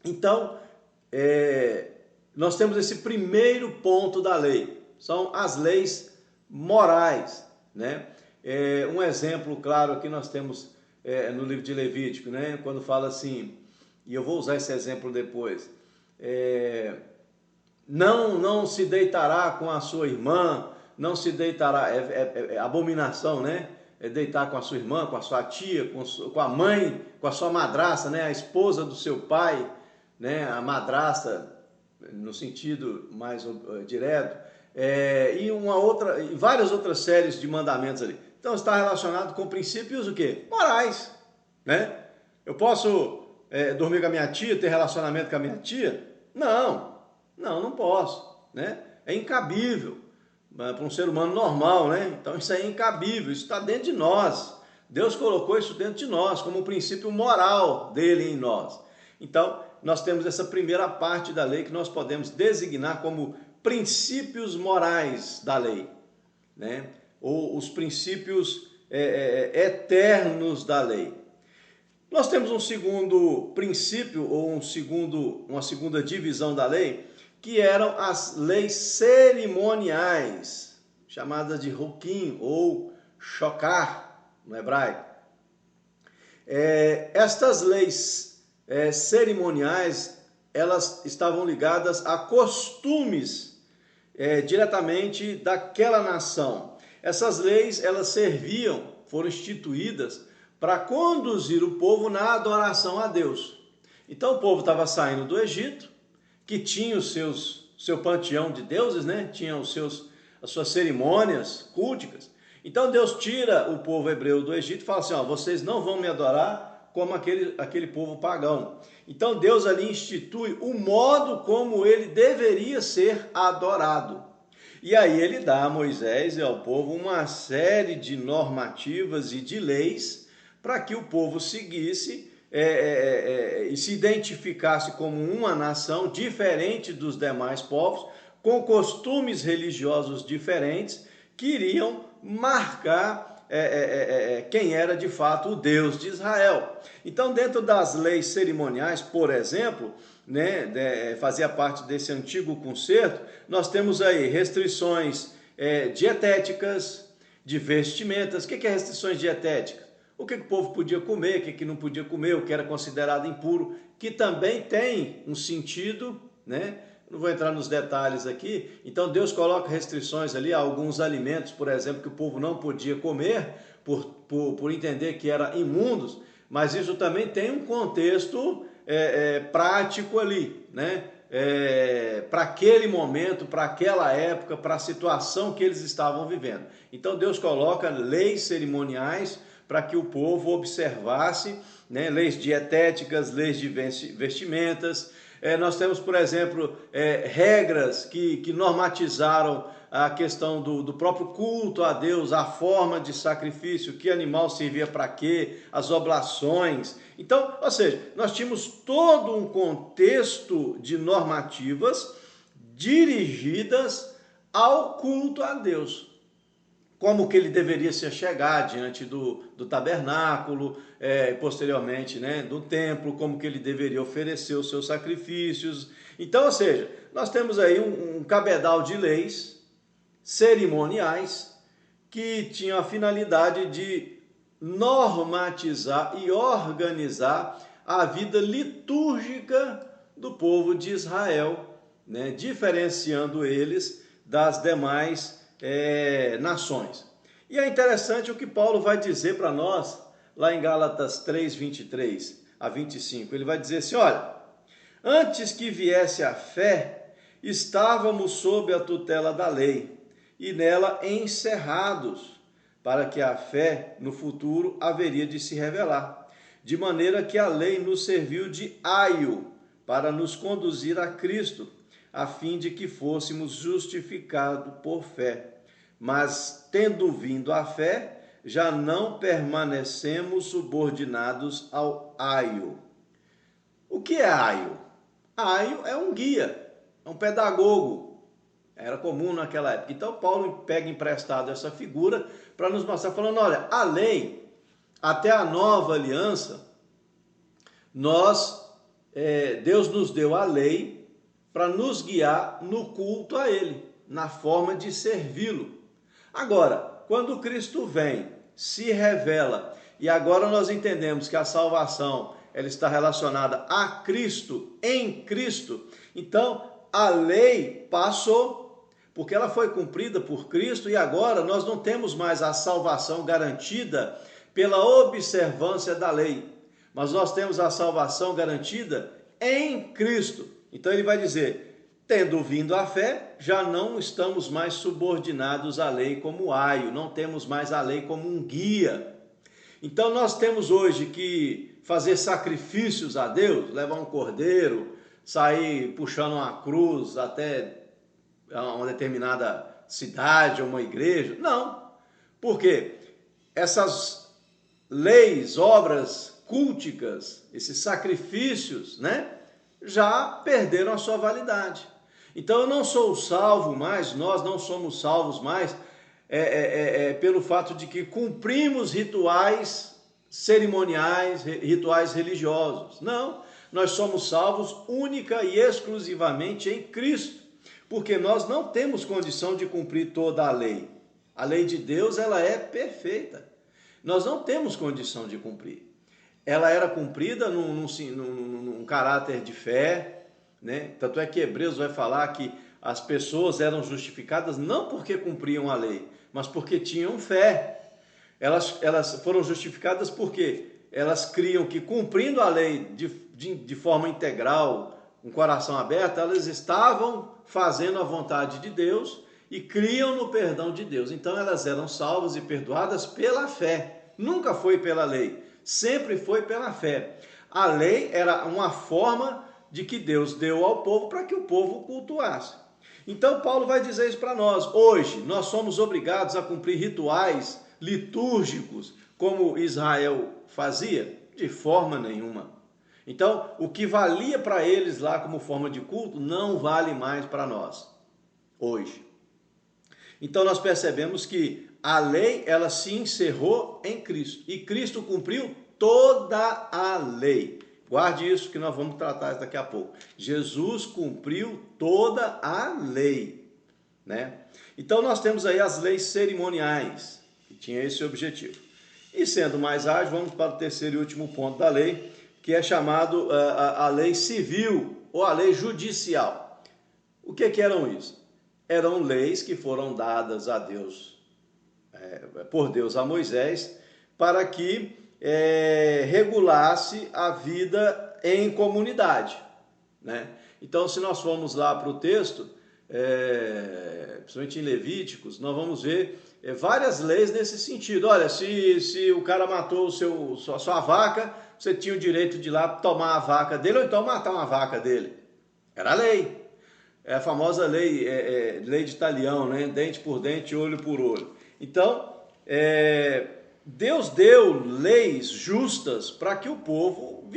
Então, nós temos esse primeiro ponto da lei, são as leis morais, né? Um exemplo claro aqui nós temos no livro de Levítico, né? Quando fala assim, e eu vou usar esse exemplo depois, não se deitará com a sua irmã, não se deitará, é abominação, né? É deitar com a sua irmã, com a sua tia, com a mãe, com a sua madrasta, né? A esposa do seu pai, né? A madrasta, no sentido mais direto, e várias outras séries de mandamentos ali. Então está relacionado com princípios o quê? Morais, né? Eu posso dormir com a minha tia, ter relacionamento com a minha tia? Não posso, né? É incabível para um ser humano normal, né? Então isso aí é incabível, isso está dentro de nós. Deus colocou isso dentro de nós, como um princípio moral dele em nós. Então, nós temos essa primeira parte da lei que nós podemos designar como princípios morais da lei, né? Ou os princípios eternos da lei. Nós temos um segundo princípio, ou uma segunda divisão da lei, que eram as leis cerimoniais, chamadas de Hukim ou Shokar no hebraico. Estas leis cerimoniais, elas estavam ligadas a costumes diretamente daquela nação. Essas leis, elas foram instituídas para conduzir o povo na adoração a Deus. Então o povo estava saindo do Egito, que tinha seu panteão de deuses, né? Tinha as suas cerimônias culticas. Então Deus tira o povo hebreu do Egito e fala assim, vocês não vão me adorar como aquele povo pagão. Então Deus ali institui o modo como ele deveria ser adorado. E aí ele dá a Moisés e ao povo uma série de normativas e de leis para que o povo seguisse e se identificasse como uma nação diferente dos demais povos, com costumes religiosos diferentes, que iriam marcar quem era de fato o Deus de Israel. Então, dentro das leis cerimoniais, por exemplo, né, fazia parte desse antigo concerto, nós temos aí restrições dietéticas, de vestimentas. O que é restrições dietéticas? O que o povo podia comer, o que não podia comer, o que era considerado impuro, que também tem um sentido, né? Não vou entrar nos detalhes aqui. Então Deus coloca restrições ali a alguns alimentos, por exemplo, que o povo não podia comer, por entender que eram imundos, mas isso também tem um contexto prático ali, né? Para aquele momento, para aquela época, para a situação que eles estavam vivendo. Então Deus coloca leis cerimoniais para que o povo observasse, né? Leis dietéticas, leis de vestimentas. Nós temos, por exemplo, regras que normatizaram a questão do próprio culto a Deus, a forma de sacrifício, que animal servia para quê, as oblações. Então, ou seja, nós tínhamos todo um contexto de normativas dirigidas ao culto a Deus. Como que ele deveria se achegar diante do tabernáculo, posteriormente, né, do templo, como que ele deveria oferecer os seus sacrifícios. Então, ou seja, nós temos aí um cabedal de leis cerimoniais que tinham a finalidade de normatizar e organizar a vida litúrgica do povo de Israel, né, diferenciando eles das demais nações. E é interessante o que Paulo vai dizer para nós, lá em Gálatas 3, 23 a 25. Ele vai dizer assim, olha, antes que viesse a fé, estávamos sob a tutela da lei, e nela encerrados, para que a fé no futuro haveria de se revelar. De maneira que a lei nos serviu de aio para nos conduzir a Cristo, a fim de que fôssemos justificados por fé. Mas, tendo vindo a fé, já não permanecemos subordinados ao aio. O que é aio? Aio é um guia, é um pedagogo. Era comum naquela época. Então, Paulo pega emprestado essa figura para nos mostrar, falando, olha, a lei, até a nova aliança, nós Deus nos deu a lei para nos guiar no culto a Ele, na forma de servi-lo. Agora, quando Cristo vem, se revela, e agora nós entendemos que a salvação ela está relacionada a Cristo, em Cristo, então a lei passou, porque ela foi cumprida por Cristo, e agora nós não temos mais a salvação garantida pela observância da lei, mas nós temos a salvação garantida em Cristo. Então ele vai dizer, tendo vindo a fé, já não estamos mais subordinados à lei como aio, não temos mais a lei como um guia. Então nós temos hoje que fazer sacrifícios a Deus, levar um cordeiro, sair puxando uma cruz até uma determinada cidade ou uma igreja. Não. Por quê? Essas leis, obras culticas, esses sacrifícios, né, já perderam a sua validade. Então eu não sou salvo mais, nós não somos salvos mais pelo fato de que cumprimos rituais cerimoniais, rituais religiosos. Não, nós somos salvos única e exclusivamente em Cristo, porque nós não temos condição de cumprir toda a lei. A lei de Deus, ela é perfeita. Nós não temos condição de cumprir. Ela era cumprida num caráter de fé, né? Tanto é que Hebreus vai falar que as pessoas eram justificadas não porque cumpriam a lei, mas porque tinham fé. Elas foram justificadas porque elas criam que, cumprindo a lei de forma integral, com o coração aberto, elas estavam fazendo a vontade de Deus e criam no perdão de Deus. Então elas eram salvas e perdoadas pela fé. Nunca foi pela lei, sempre foi pela fé. A lei era uma forma de que Deus deu ao povo para que o povo cultuasse. Então Paulo vai dizer isso para nós. Hoje nós somos obrigados a cumprir rituais litúrgicos como Israel fazia? De forma nenhuma. Então o que valia para eles lá como forma de culto não vale mais para nós hoje. Então nós percebemos que a lei ela se encerrou em Cristo e Cristo cumpriu toda a lei. Guarde isso que nós vamos tratar daqui a pouco. Jesus cumpriu toda a lei, né? Então nós temos aí as leis cerimoniais, que tinha esse objetivo. E sendo mais ágil, vamos para o terceiro e último ponto da lei, que é chamado a lei civil ou a lei judicial. O que eram isso? Eram leis que foram dadas a Deus, por Deus a Moisés, para que regulasse a vida em comunidade, né? Então, se nós formos lá para o texto, principalmente em Levíticos, nós vamos ver várias leis nesse sentido. Olha, se o cara matou sua vaca, você tinha o direito de ir lá tomar a vaca dele, ou então matar uma vaca dele. Era a lei. É a famosa lei de talião, né? Dente por dente, olho por olho. Então, Deus deu leis justas para que o povo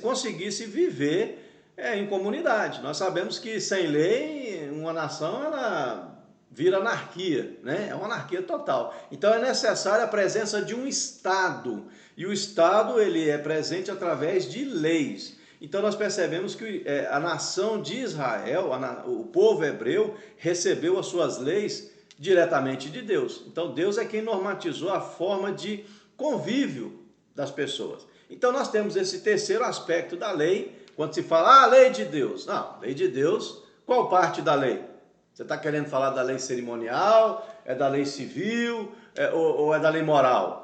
conseguisse viver em comunidade. Nós sabemos que sem lei, uma nação ela vira anarquia, né? É uma anarquia total. Então é necessária a presença de um Estado. E o Estado ele é presente através de leis. Então nós percebemos que a nação de Israel, o povo hebreu, recebeu as suas leis diretamente de Deus. Então Deus é quem normatizou a forma de convívio das pessoas. Então nós temos esse terceiro aspecto da lei, quando se fala, lei de Deus. Não, lei de Deus, qual parte da lei? Você está querendo falar da lei cerimonial, é da lei civil, ou é da lei moral?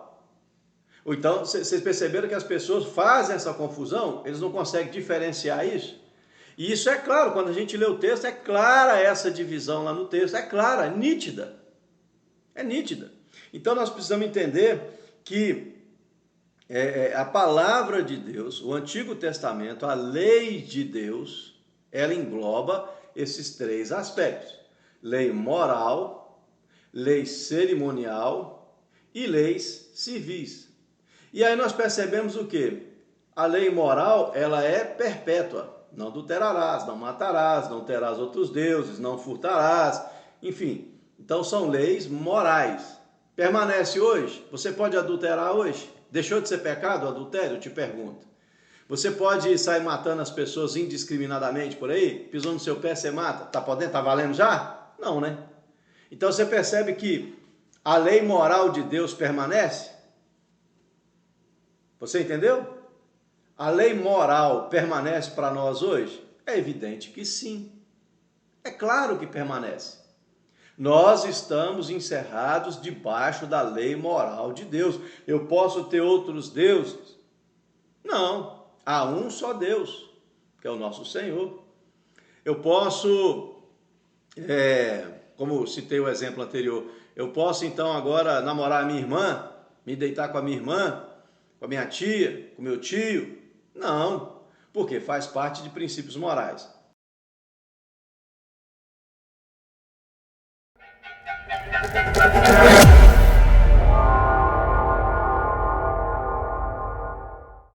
Ou então, vocês perceberam que as pessoas fazem essa confusão? Eles não conseguem diferenciar isso? E isso é claro, quando a gente lê o texto, é clara essa divisão lá no texto, é clara, é nítida. É nítida. Então nós precisamos entender que a palavra de Deus, o Antigo Testamento, a lei de Deus, ela engloba esses três aspectos: lei moral, lei cerimonial e leis civis. E aí nós percebemos o quê? A lei moral, ela é perpétua. Não adulterarás, não matarás, não terás outros deuses, não furtarás, enfim. Então são leis morais. Permanece hoje? Você pode adulterar hoje? Deixou de ser pecado o adultério? Eu te pergunto. Você pode sair matando as pessoas indiscriminadamente por aí? Pisou no seu pé, você mata? Tá podendo? Tá valendo já? Não, né? Então você percebe que a lei moral de Deus permanece? Você entendeu? A lei moral permanece para nós hoje? É evidente que sim. É claro que permanece. Nós estamos encerrados debaixo da lei moral de Deus. Eu posso ter outros deuses? Não. Há um só Deus, que é o nosso Senhor. Eu posso, como citei o exemplo anterior, eu posso então agora namorar a minha irmã, me deitar com a minha irmã, com a minha tia, com meu tio? Não, porque faz parte de princípios morais.